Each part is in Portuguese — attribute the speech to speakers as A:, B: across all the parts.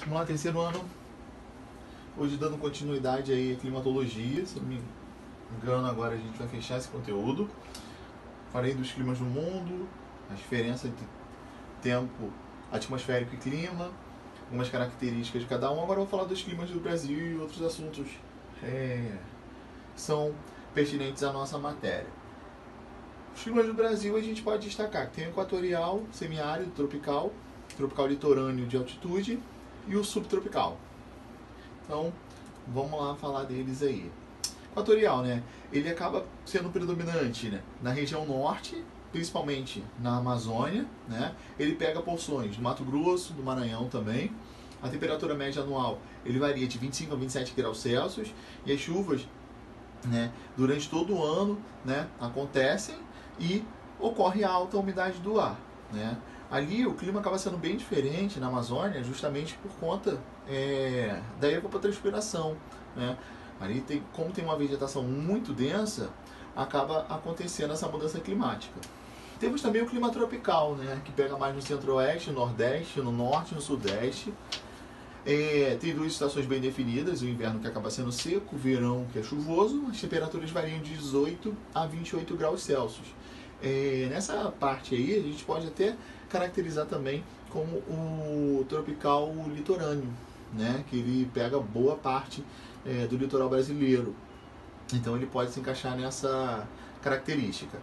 A: Vamos lá, terceiro ano. Hoje dando continuidade aí à climatologia. Se não me engano, agora a gente vai fechar esse conteúdo. Falei dos climas do mundo, a diferença entre tempo atmosférico e clima, algumas características de cada um. Agora eu vou falar dos climas do Brasil e outros assuntos que são pertinentes à nossa matéria. Os climas do Brasil a gente pode destacar que tem o equatorial, semiárido, tropical, tropical litorâneo de altitude e o subtropical. Então, vamos lá falar deles aí. Equatorial, né? Ele acaba sendo predominante, né, na região norte, principalmente na Amazônia, né? Ele pega porções do Mato Grosso, do Maranhão também. A temperatura média anual ele varia de 25 a 27 graus Celsius e as chuvas, né, durante todo o ano, né, acontecem e ocorre a alta umidade do ar, né? Ali o clima acaba sendo bem diferente na Amazônia, justamente por conta da evapotranspiração, né? Ali como tem uma vegetação muito densa, acaba acontecendo essa mudança climática. Temos também o clima tropical, né, que pega mais no centro-oeste, no nordeste, no norte e no sudeste. Tem duas estações bem definidas, o inverno que acaba sendo seco, o verão que é chuvoso. As temperaturas variam de 18 a 28 graus Celsius. Nessa parte aí a gente pode até caracterizar também como o tropical litorâneo, né, que ele pega boa parte do litoral brasileiro. Então ele pode se encaixar nessa característica.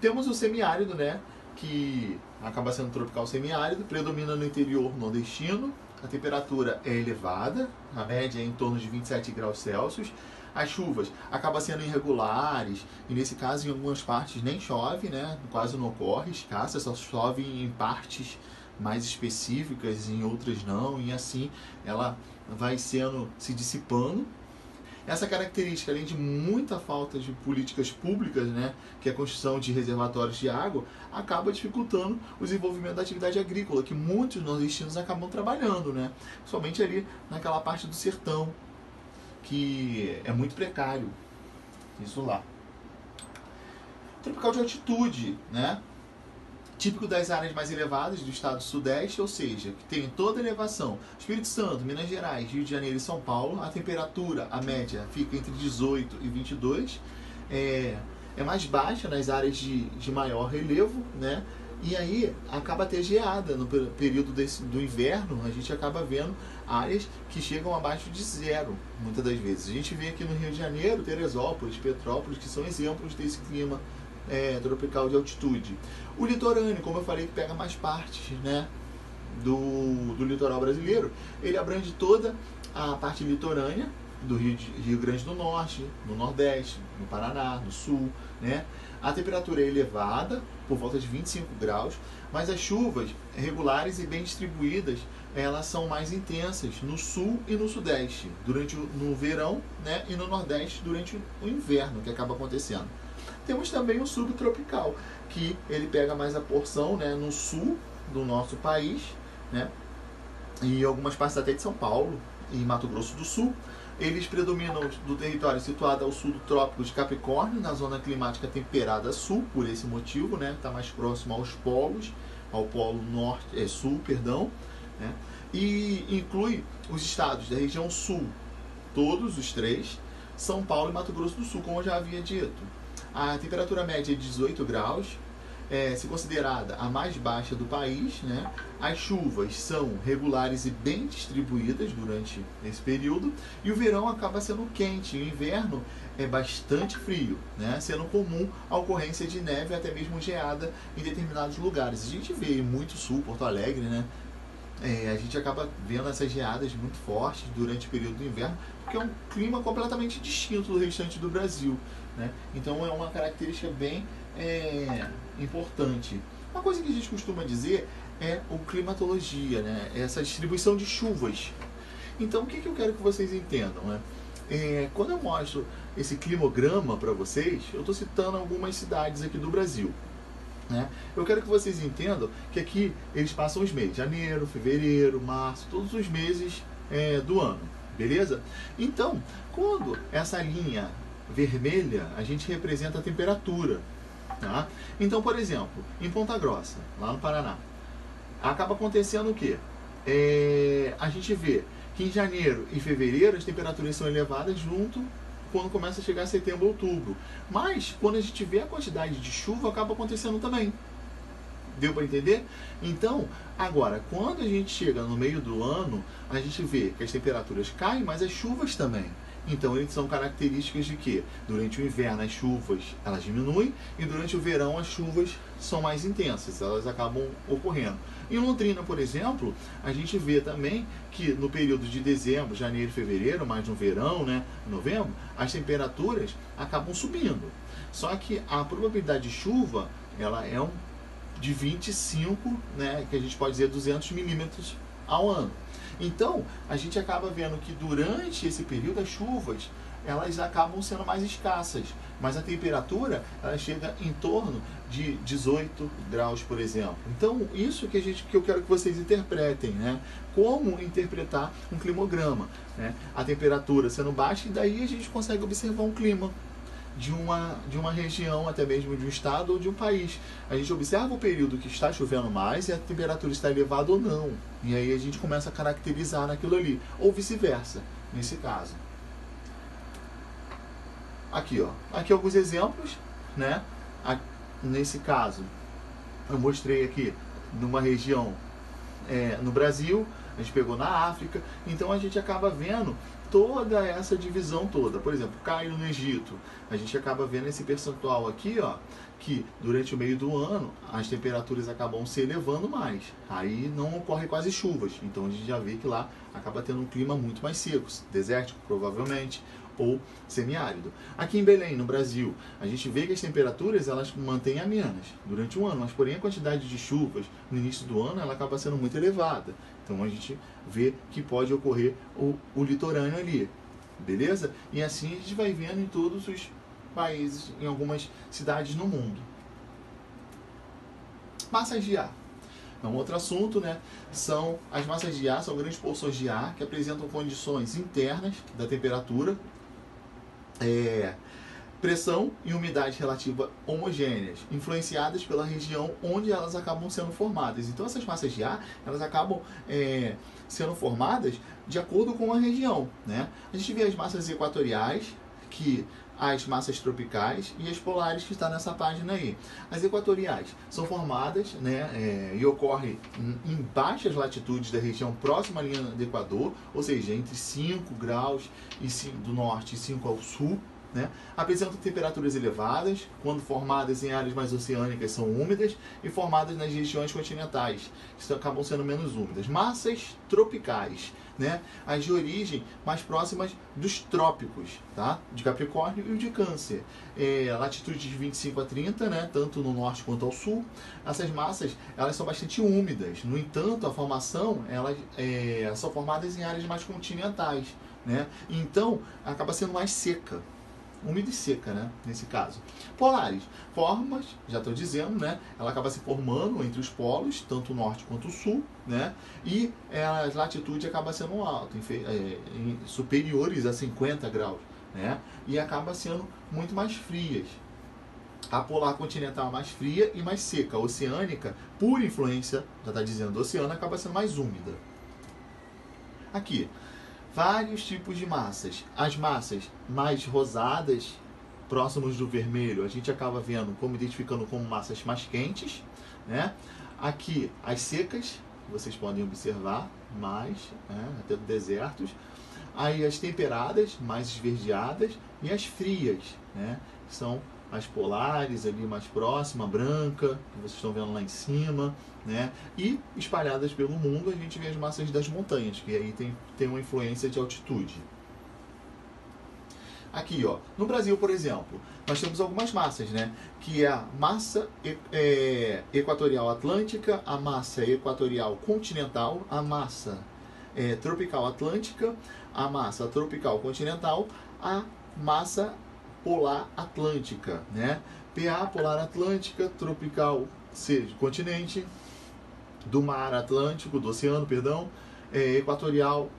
A: Temos o semiárido, né, que acaba sendo tropical semiárido, predomina no interior nordestino. A temperatura é elevada, a média é em torno de 27 graus Celsius. As chuvas acabam sendo irregulares, e nesse caso em algumas partes nem chove, né? Quase não ocorre, escassa, só chove em partes mais específicas, em outras não, e assim ela vai se dissipando. Essa característica, além de muita falta de políticas públicas, né, que é a construção de reservatórios de água, acaba dificultando o desenvolvimento da atividade agrícola, que muitos nordestinos acabam trabalhando, né, somente ali naquela parte do sertão, que é muito precário. Isso lá. Tropical de altitude, né? Típico das áreas mais elevadas do estado sudeste, ou seja, que tem toda a elevação. Espírito Santo, Minas Gerais, Rio de Janeiro e São Paulo, a temperatura, a média, fica entre 18 e 22. É mais baixa nas áreas de maior relevo, né? E aí acaba até geada no período do inverno, a gente acaba vendo áreas que chegam abaixo de zero, muitas das vezes. A gente vê aqui no Rio de Janeiro, Teresópolis, Petrópolis, que são exemplos desse clima tropical de altitude. O litorâneo, como eu falei, que pega mais partes, né, do litoral brasileiro, ele abrange toda a parte litorânea do Rio Grande do Norte, no Nordeste, no Paraná, no Sul, né? A temperatura é elevada, por volta de 25 graus, mas as chuvas regulares e bem distribuídas, elas são mais intensas no Sul e no Sudeste, no verão, né, e no Nordeste durante o inverno, que acaba acontecendo. Temos também o subtropical, que ele pega mais a porção, né, no sul do nosso país, né, e algumas partes até de São Paulo e Mato Grosso do Sul. Eles predominam do território situado ao sul do Trópico de Capricórnio, na zona climática temperada sul, por esse motivo, né, está mais próximo aos polos, ao polo sul, né, e inclui os estados da região sul, todos os três, São Paulo e Mato Grosso do Sul, como eu já havia dito. A temperatura média é de 18 graus, se considerada a mais baixa do país, né? As chuvas são regulares e bem distribuídas durante esse período, e o verão acaba sendo quente, e o inverno é bastante frio, né? Sendo comum a ocorrência de neve, até mesmo geada em determinados lugares. A gente vê muito sul, Porto Alegre, né? A gente acaba vendo essas geadas muito fortes durante o período do inverno, porque é um clima completamente distinto do restante do Brasil, né? Então é uma característica bem importante. Uma coisa que a gente costuma dizer é o climatologia, né? Essa distribuição de chuvas. Então o que eu quero que vocês entendam, né? Quando eu mostro esse climograma para vocês, eu estou citando algumas cidades aqui do Brasil, né? Eu quero que vocês entendam que aqui eles passam os meses, janeiro, fevereiro, março, todos os meses do ano, beleza? Então, quando essa linha vermelha, a gente representa a temperatura, tá? Então, por exemplo, em Ponta Grossa, lá no Paraná, acaba acontecendo o quê? a gente vê que em janeiro e fevereiro as temperaturas são elevadas junto quando começa a chegar setembro, outubro. Mas quando a gente vê a quantidade de chuva, acaba acontecendo também. Deu para entender? Então, agora, quando a gente chega no meio do ano, a gente vê que as temperaturas caem, mas as chuvas também. Então, eles são características de que durante o inverno as chuvas elas diminuem e durante o verão as chuvas são mais intensas, elas acabam ocorrendo. Em Londrina, por exemplo, a gente vê também que no período de dezembro, janeiro e fevereiro, mais no verão, né, novembro, as temperaturas acabam subindo. Só que a probabilidade de chuva, ela é de 25, né, que a gente pode dizer 200 milímetros ao ano. Então, a gente acaba vendo que durante esse período as chuvas, elas acabam sendo mais escassas, mas a temperatura, ela chega em torno de 18 graus, por exemplo. Então, isso que eu quero que vocês interpretem, né? Como interpretar um climograma, né? A temperatura sendo baixa, e daí a gente consegue observar um clima de uma região, até mesmo de um estado ou de um país. A gente observa o período que está chovendo mais e a temperatura está elevada ou não. E aí a gente começa a caracterizar naquilo ali. Ou vice-versa, nesse caso. Aqui, ó. Aqui alguns exemplos, né? Nesse caso, eu mostrei aqui numa região no Brasil, a gente pegou na África, então a gente acaba vendo toda essa divisão toda. Por exemplo, Cairo no Egito, a gente acaba vendo esse percentual aqui, ó, que durante o meio do ano as temperaturas acabam se elevando mais. Aí não ocorre quase chuvas, então a gente já vê que lá acaba tendo um clima muito mais seco, desértico provavelmente, ou semiárido. Aqui em Belém, no Brasil, a gente vê que as temperaturas elas mantêm amenas durante o ano, mas porém a quantidade de chuvas no início do ano ela acaba sendo muito elevada. Então a gente vê que pode ocorrer o litorâneo ali, beleza? E assim a gente vai vendo em todos os países, em algumas cidades no mundo. Massas de ar. É um outro assunto, né? São as massas de ar, são grandes porções de ar que apresentam condições internas da temperatura, pressão e umidade relativa homogêneas, influenciadas pela região onde elas acabam sendo formadas. Então essas massas de ar, elas acabam sendo formadas de acordo com a região, né? A gente vê as massas equatoriais, as massas tropicais e as polares que está nessa página aí. As equatoriais são formadas, né, e ocorrem em baixas latitudes da região próxima à linha do Equador, ou seja, entre 5 graus do norte e 5 ao sul, né? Apresentam temperaturas elevadas, quando formadas em áreas mais oceânicas são úmidas e formadas nas regiões continentais, que acabam sendo menos úmidas. Massas tropicais, né? As de origem mais próximas dos trópicos, tá? De Capricórnio e de Câncer. Latitude de 25 a 30, né? Tanto no norte quanto ao sul. Essas massas elas são bastante úmidas. No entanto, a formação elas são formadas em áreas mais continentais, né? Então, acaba sendo mais seca. Úmida e seca, né? Nesse caso. Polares, formas, já estou dizendo, né? Ela acaba se formando entre os polos, tanto o norte quanto o sul, né? E a latitude acaba sendo alta, superiores a 50 graus, né? E acaba sendo muito mais frias. A polar continental é mais fria e mais seca. A oceânica, por influência, já está dizendo, do oceano, acaba sendo mais úmida. Aqui. Vários tipos de massas. As massas mais rosadas, próximos do vermelho, a gente acaba vendo, identificando como massas mais quentes, né? Aqui, as secas, vocês podem observar mais, né? Até desertos. Aí as temperadas, mais esverdeadas, e as frias, né? São as polares ali mais próxima, branca, que vocês estão vendo lá em cima, né? E espalhadas pelo mundo a gente vê as massas das montanhas, que aí tem uma influência de altitude. Aqui, ó, no Brasil, por exemplo, nós temos algumas massas, né? Que é a massa equatorial atlântica, a massa equatorial continental, a massa tropical atlântica, a massa tropical continental, a massa polar atlântica, né? PA, polar atlântica, tropical, seja continente, do mar Atlântico, do oceano, perdão, equatorial.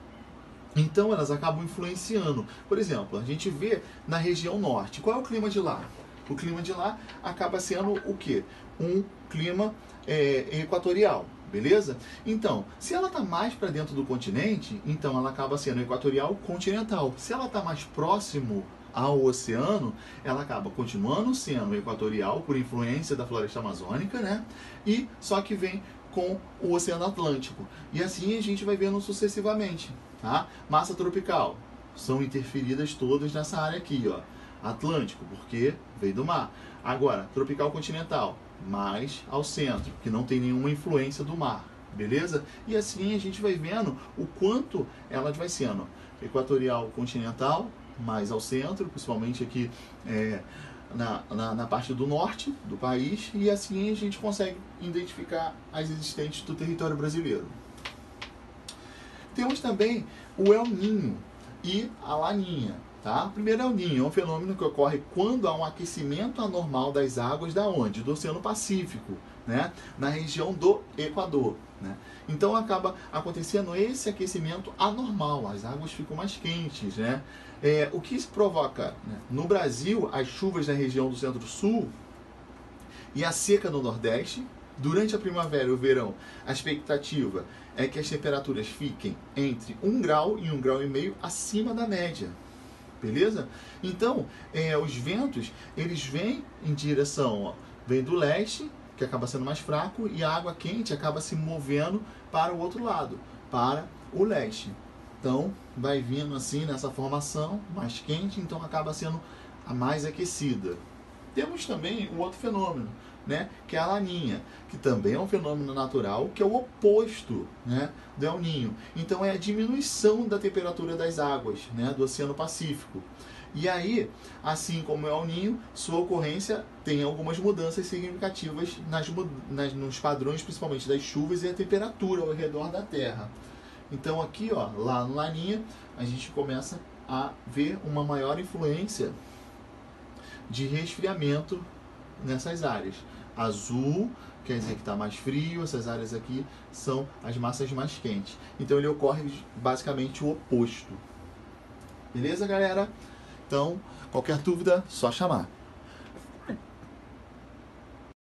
A: Então elas acabam influenciando. Por exemplo, a gente vê na região norte. Qual é o clima de lá? O clima de lá acaba sendo o quê? Um clima equatorial, Beleza? Então, se ela está mais para dentro do continente, então ela acaba sendo equatorial continental. Se ela está mais próximo ao oceano, ela acaba continuando sendo equatorial por influência da floresta amazônica, né? E só que vem com o Oceano Atlântico. E assim a gente vai vendo sucessivamente, tá? Massa tropical são interferidas todas nessa área aqui, ó. Atlântico, porque veio do mar. Agora, tropical continental, mais ao centro, que não tem nenhuma influência do mar, beleza? E assim a gente vai vendo o quanto ela vai sendo equatorial continental, mais ao centro, principalmente aqui na parte do norte do país, e assim a gente consegue identificar as existentes do território brasileiro. Temos também o El Niño e a Laninha. Tá? Primeiro, El Niño é um fenômeno que ocorre quando há um aquecimento anormal das águas da onde? Do Oceano Pacífico, né? Na região do Equador. Né? Então acaba acontecendo esse aquecimento anormal, as águas ficam mais quentes. Né? O que isso provoca? Né? No Brasil, as chuvas na região do Centro-Sul e a seca no Nordeste. Durante a primavera e o verão, a expectativa é que as temperaturas fiquem entre 1 grau e 1,5 graus acima da média. Beleza? Então, os ventos, eles vêm em direção, ó, vem do leste, que acaba sendo mais fraco, e a água quente acaba se movendo para o outro lado, para o leste. Então, vai vindo assim nessa formação mais quente, então acaba sendo a mais aquecida. Temos também um outro fenômeno, né, que é a Laninha, que também é um fenômeno natural, que é o oposto, né, do El Niño. Então é a diminuição da temperatura das águas, né, do Oceano Pacífico. E aí, assim como o El Niño, sua ocorrência tem algumas mudanças significativas nos padrões, principalmente das chuvas e a temperatura ao redor da Terra. Então aqui, ó, lá no Laninha, a gente começa a ver uma maior influência de resfriamento nessas áreas. Azul quer dizer que está mais frio, essas áreas aqui são as massas mais quentes. Então ele ocorre basicamente o oposto. Beleza, galera? Então, qualquer dúvida, só chamar.